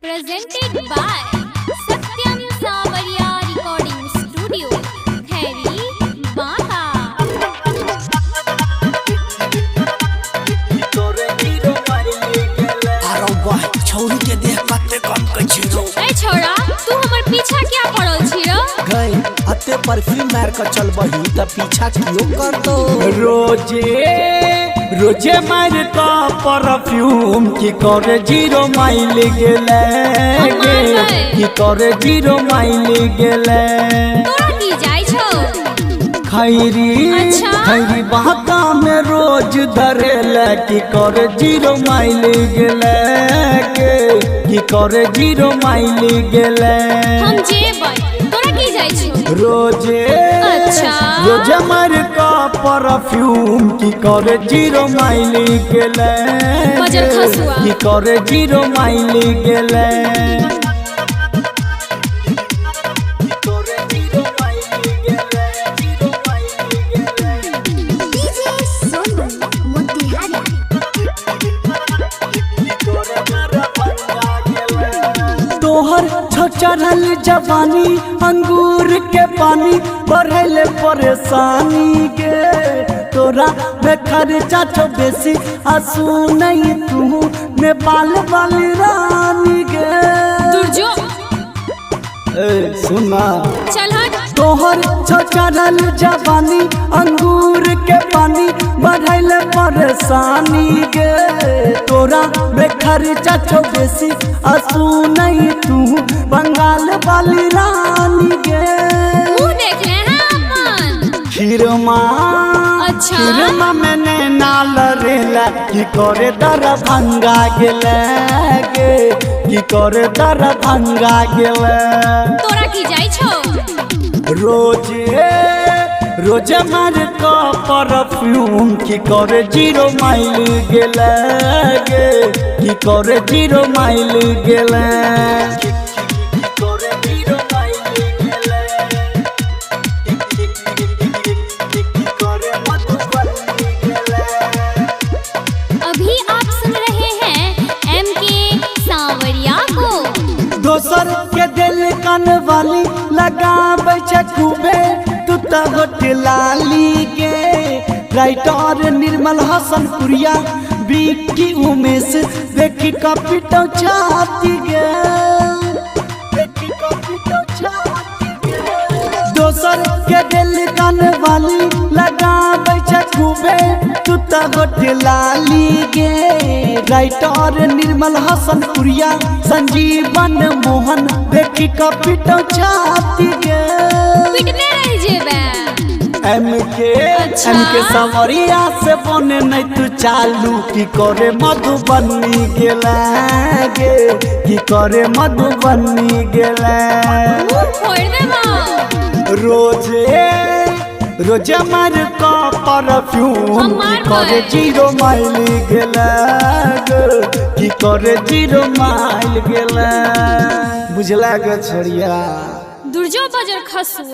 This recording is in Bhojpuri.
Presented by Satyam Sawaria Recording Studio, Kheri, Baka. छोरी के देख कते कम कछिरो ए छोरा तू हमर पीछा क्या पड़ल छिरो गई अते परफ्यूम मार के चलबही त पीछा कियो कर दो रोजे मार का परफ्यूम की करे 0 माइल गेले की करे 0 माइल गेले तोरा की जाय छौ खैरी बाका में रोज धरेला की करे 0 माइल गेले की करे 0 माइल गेले हम जेबै तोरा की जाय छौ रोजे मर का परफ्यूम की करे 0 माइल गेले बजर खसुआ की करे 0 माइल गेले तोहर चढ़ल जवानी अंगूर के पानी बढ़ले परेशानी के तोरा में खर्चा छो बेसी आंसू नहीं तू नेपाल वाली रानी के दुर्जो सुना चल हट तोहर चढ़ल जवानी अंगूर के पानी बढ़ले परेशानी के तोरा में खर्चा छो बेसी आंसू नहीं तू बंगाल वाली रानी के तू देख ले हैं अपन खीरमा मैंने नाल रेला की करे दरभंगा गेले की करे दरभंगा गेले तोरा की जाय छौ रोजे मार का परफ्यूम की करे 0 माइल गेले की करे 0 माइल गेले अभी आप सुन रहे हैं MK सांवरिया को दोसर के दिल कन वाली लगाबै छै खूबे तू त होटलाली के राइटर निर्मल हसन पुरिया बिक्की उमेश देखी कपिटो छाती गे दोसर के दिल कन वाली लगाबै छै खूबे तू त होटलाली गे राइटर निर्मल हसन पुरिया संजीवन मोहन देखी कपिटो छाती गे पिटने रह जेबे MK सवरिया से बने नहीं तू चालू की करे मधुबनी गेला की करे मधुबनी गेला फोड़ देबो रोजे मार का परफ्यूम की करे 0 माइल गेला की करे 0 माइल गेला बुझला गे छोड़िया दुर्जो बजर खसु